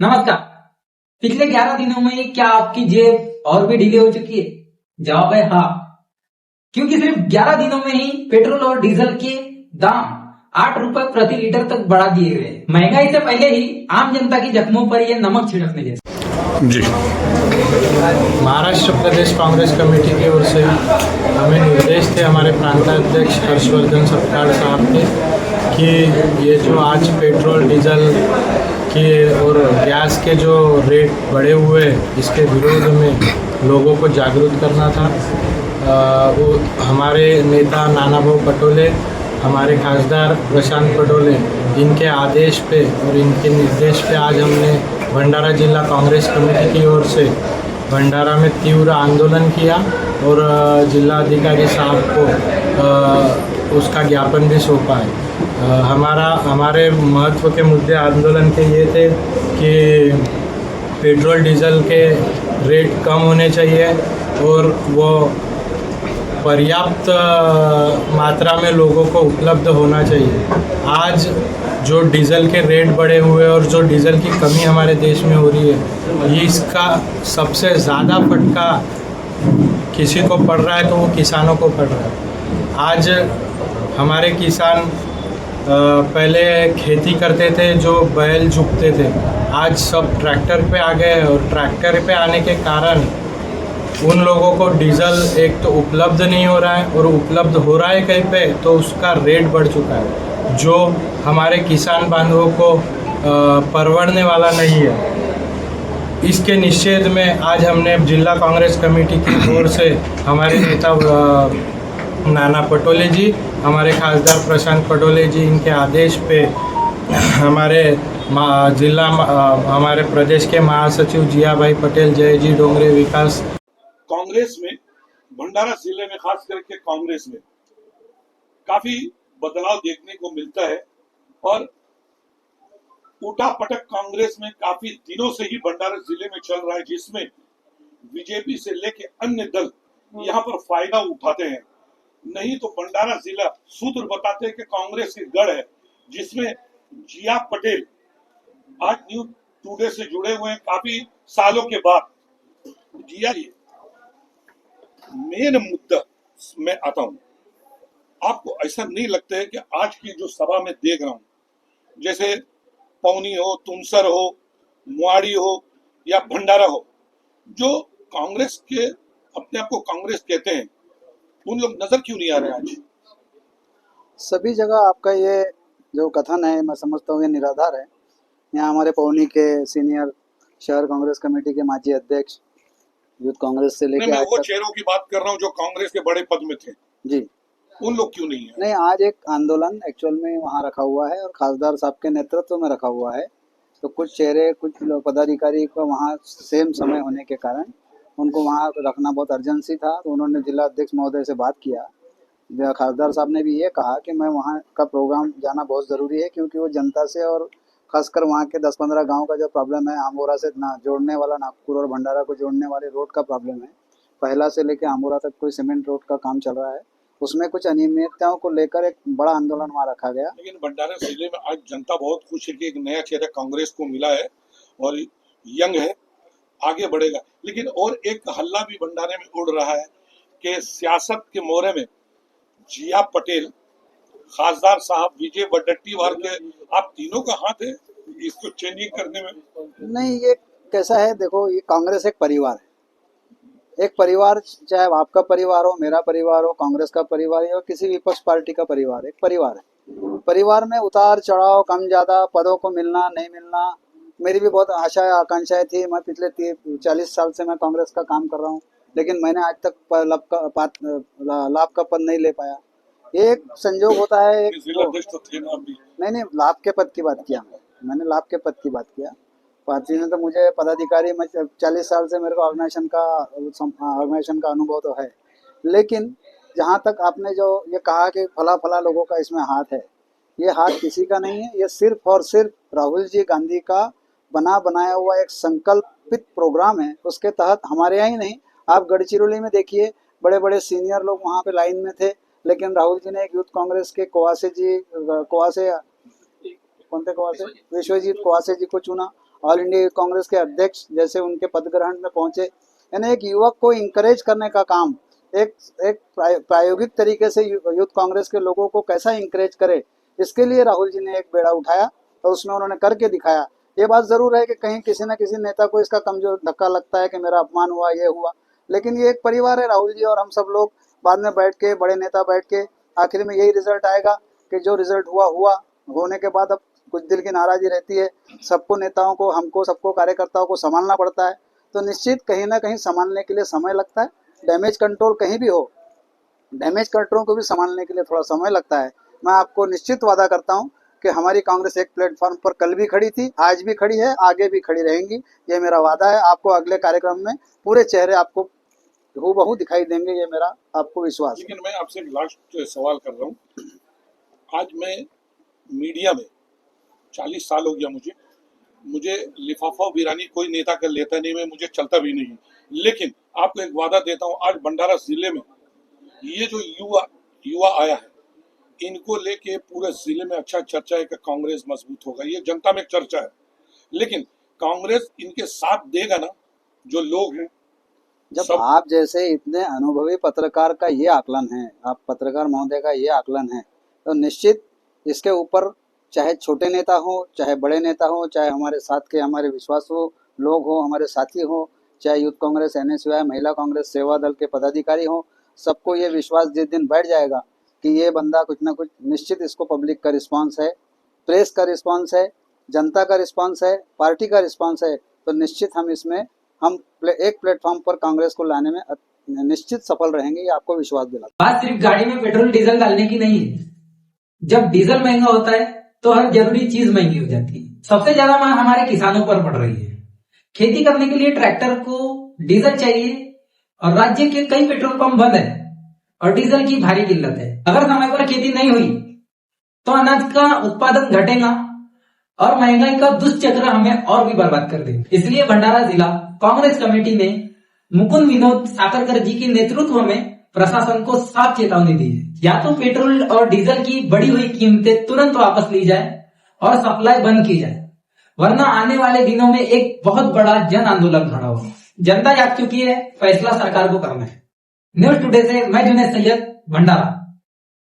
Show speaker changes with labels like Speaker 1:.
Speaker 1: नमस्कार। पिछले 11 दिनों में क्या आपकी जेब और भी ढीली हो चुकी है? जवाब है हाँ, क्योंकि सिर्फ 11 दिनों में ही पेट्रोल और डीजल के दाम 8 रुपए प्रति लीटर तक बढ़ा दिए गए। महंगाई से पहले ही आम जनता की जख्मों पर यह नमक छिड़कने जैसा।
Speaker 2: जी,
Speaker 3: महाराष्ट्र प्रदेश कांग्रेस कमेटी की ओर से हमें निर्देश थे हमारे प्रांताध्यक्ष हर्षवर्धन सपकाळ साहब के कि ये जो आज पेट्रोल डीजल के और गैस के जो रेट बढ़े हुए हैं इसके विरोध में लोगों को जागरूक करना था। वो हमारे नेता नानाभाऊ पटोले, हमारे खासदार प्रशांत पटोले, इनके आदेश पे और इनके निर्देश पे आज हमने भंडारा जिला कांग्रेस कमेटी की ओर से भंडारा में तीव्र आंदोलन किया और जिला अधिकारी साहब को उसका ज्ञापन भी सौंपा है। हमारे महत्व के मुद्दे आंदोलन के ये थे कि पेट्रोल डीजल के रेट कम होने चाहिए और वो पर्याप्त मात्रा में लोगों को उपलब्ध होना चाहिए। आज जो डीज़ल के रेट बढ़े हुए और जो डीज़ल की कमी हमारे देश में हो रही है, ये इसका सबसे ज़्यादा फटका किसी को पड़ रहा है तो वो किसानों को पड़ रहा है। आज हमारे किसान पहले खेती करते थे, जो बैल जुगते थे, आज सब ट्रैक्टर पे आ गए और ट्रैक्टर पे आने के कारण उन लोगों को डीजल एक तो उपलब्ध नहीं हो रहा है और उपलब्ध हो रहा है कहीं पे तो उसका रेट बढ़ चुका है, जो हमारे किसान बांधवों को परवड़ने वाला नहीं है। इसके निषेध में आज हमने जिला कांग्रेस कमेटी की ओर से हमारे नेता नाना पटोले जी, हमारे खासदार प्रशांत पटोले जी, इनके आदेश पे हमारे हमारे प्रदेश के महासचिव जिया भाई पटेल, जय जी डोंगरे विकास
Speaker 2: कांग्रेस में, भंडारा जिले में खास करके कांग्रेस में काफी बदलाव देखने को मिलता है और उठापटक कांग्रेस में काफी दिनों से ही भंडारा जिले में चल रहा है, जिसमें बीजेपी से लेके अन्य दल यहाँ पर फायदा उठाते हैं। नहीं तो भंडारा जिला सूत्र बताते हैं कि कांग्रेस की गढ़ है, जिसमें जिया पटेल आज न्यूज टुडे से जुड़े हुए हैं काफी सालों के बाद। जिया जी, मेन मुद्दा मैं आता हूं, आपको ऐसा नहीं लगता है कि आज की जो सभा में देख रहा हूं, जैसे पौनी हो, तुमसर हो, मुआड़ी हो या भंडारा हो, जो कांग्रेस के अपने आप को कांग्रेस कहते हैं, उन लोग नजर क्यों नहीं आ रहे आज?
Speaker 4: सभी जगह आपका ये जो कथन है, मैं समझता हूँ ये निराधार है। यहाँ हमारे पौनी के सीनियर शहर कांग्रेस कमेटी के माजी अध्यक्ष, यूथ कांग्रेस से लेकर
Speaker 2: मैं वो चेहरों की बात कर रहा हूँ जो कांग्रेस के बड़े पद में थे
Speaker 4: जी,
Speaker 2: उन लोग क्यों नहीं है?
Speaker 4: नहीं, आज एक आंदोलन एक्चुअल में वहाँ रखा हुआ है और खासदार साहब के नेतृत्व में रखा हुआ है, तो कुछ चेहरे, कुछ पदाधिकारी को वहाँ सेम समय होने के कारण उनको वहाँ रखना बहुत अर्जेंसी था, तो उन्होंने जिला अध्यक्ष महोदय से बात किया। खासदार साहब ने भी ये कहा कि मैं वहाँ का प्रोग्राम जाना बहुत ज़रूरी है, क्योंकि वो जनता से और खासकर वहाँ के 10-15 गांव का जो प्रॉब्लम है, आमोरा से ना जोड़ने वाला, नागपुर और भंडारा को जोड़ने वाले रोड का प्रॉब्लम है। पहला से लेकर आमोरा तक कोई सीमेंट रोड का काम चल रहा है, उसमें कुछ अनियमितताओं को लेकर एक बड़ा आंदोलन वहाँ रखा गया।
Speaker 2: लेकिन भंडारा जिले में आज जनता बहुत खुश है कि एक नया चेहरा कांग्रेस को मिला है और यंग है, आगे बढ़ेगा। लेकिन और एक हल्ला भी भंडारे में उड़ रहा है कि सियासत के मोहरे में जिया पटेल, खासदार साहब, विजय वडेट्टीवार के, आप तीनों का हाथ है इसको चेंजिंग करने में?
Speaker 4: नहीं, ये कैसा है, देखो, ये कांग्रेस एक परिवार है। एक परिवार, चाहे आपका परिवार हो, मेरा परिवार हो, कांग्रेस का परिवार हो, किसी विपक्ष पार्टी का परिवार, एक परिवार है। परिवार में उतार चढ़ाव, कम ज्यादा, पदों को मिलना नहीं मिलना, मेरी भी बहुत आशाएं आकांक्षाएं थी। मैं पिछले 40 साल से मैं कांग्रेस का काम कर रहा हूँ, लेकिन मैंने आज तक लाभ का पद नहीं ले पाया। एक संजोग होता है, एक
Speaker 2: तो थे ना अभी।
Speaker 4: नहीं, लाभ के पद की बात किया, मैंने लाभ के पद की बात किया। पार्टी ने तो मुझे पदाधिकारी, मैं 40 साल से मेरे को ऑर्गेनाइजेशन का अनुभव तो है, लेकिन जहाँ तक आपने जो ये कहा कि फला लोगों का इसमें हाथ है, ये हाथ किसी का नहीं है। ये सिर्फ और सिर्फ राहुल जी गांधी का बनाया हुआ एक संकल्पित प्रोग्राम है। उसके तहत हमारे यहाँ ही नहीं, आप गढ़चिरौली में देखिए, बड़े बड़े सीनियर लोग वहाँ पे लाइन में थे, लेकिन राहुल जी ने एक यूथ कांग्रेस के विश्वजीत कोवासे जी को चुना। ऑल इंडिया यूथ कांग्रेस के अध्यक्ष जैसे उनके पद ग्रहण में पहुंचे। यानी एक युवक को इंकरेज करने का काम, एक प्रायोगिक तरीके से यूथ कांग्रेस के लोगों को कैसा इंकरेज करे, इसके लिए राहुल जी ने एक बेड़ा उठाया और उसमें उन्होंने करके दिखाया। ये बात जरूर है कि कहीं किसी न किसी नेता को इसका कमजोर धक्का लगता है कि मेरा अपमान हुआ, ये हुआ, लेकिन ये एक परिवार है, राहुल जी और हम सब लोग बाद में बैठ के, बड़े नेता बैठ के, आखिर में यही रिजल्ट आएगा कि जो रिजल्ट हुआ होने के बाद अब कुछ दिल की नाराजगी रहती है। सबको, नेताओं को, हमको, सबको, कार्यकर्ताओं को संभालना पड़ता है, तो निश्चित कहीं ना कहीं संभालने के लिए समय लगता है। डैमेज कंट्रोल कहीं भी हो, डैमेज कंट्रोल को भी संभालने के लिए थोड़ा समय लगता है। मैं आपको निश्चित वादा करता हूं कि हमारी कांग्रेस एक प्लेटफॉर्म पर कल भी खड़ी थी, आज भी खड़ी है, आगे भी खड़ी रहेंगी, ये मेरा वादा है। आपको अगले कार्यक्रम में पूरे चेहरे आपको हूबहू दिखाई देंगे, ये मेरा आपको विश्वास है।
Speaker 2: लेकिन मैं आपसे एक लास्ट सवाल कर रहा हूँ। आज मैं मीडिया में 40 साल हो गया मुझे लिफाफा वीरानी कोई नेता कर लेता नहीं, मैं मुझे चलता भी नहीं, लेकिन आपको एक वादा देता हूँ, आज भंडारा जिले में ये जो युवा आया है, इनको लेके पूरे जिले में अच्छा चर्चा है कि कांग्रेस मजबूत होगा, ये जनता में एक चर्चा है। लेकिन कांग्रेस इनके साथ देगा ना, जो लोग हैं।
Speaker 4: जब आप जैसे इतने अनुभवी पत्रकार का ये आकलन है, आप पत्रकार महोदय का ये आकलन है, तो निश्चित इसके ऊपर चाहे छोटे नेता हो, चाहे बड़े नेता हो, चाहे हमारे साथ के हमारे विश्वासु लोग हो, हमारे साथी हो, चाहे यूथ कांग्रेस, NSY, महिला कांग्रेस, सेवा दल के पदाधिकारी हो, सबको ये विश्वास जिस दिन बैठ जाएगा कि ये बंदा कुछ ना कुछ, निश्चित इसको पब्लिक का रिस्पांस है, प्रेस का रिस्पांस है, जनता का रिस्पांस है, पार्टी का रिस्पांस है, तो निश्चित हम एक प्लेटफॉर्म पर कांग्रेस को लाने में निश्चित सफल रहेंगे, ये आपको विश्वास दिलाता।
Speaker 1: बात सिर्फ गाड़ी में पेट्रोल डीजल डालने की नहीं है। जब डीजल महंगा होता है तो हर जरूरी चीज महंगी हो जाती है। सबसे ज्यादा मांग हमारे किसानों पर पड़ रही है। खेती करने के लिए ट्रैक्टर को डीजल चाहिए और राज्य के कई पेट्रोल पंप बंद है और डीजल की भारी किल्लत है। अगर समय पर खेती नहीं हुई तो अनाज का उत्पादन घटेगा और महंगाई का दुष्चक्र हमें और भी बर्बाद कर देगा। इसलिए भंडारा जिला कांग्रेस कमेटी ने मुकुंद विनोद साकरकर जी के नेतृत्व में प्रशासन को साफ चेतावनी दी है, या तो पेट्रोल और डीजल की बढ़ी हुई कीमतें तुरंत वापस ली जाए और सप्लाई बंद की जाए, वरना आने वाले दिनों में एक बहुत बड़ा जन आंदोलन खड़ा होगा। जनता जाग चुकी है, फैसला सरकार को करना है। न्यूज़ टुडे से मैं जुनैद सैयद, भंडारा।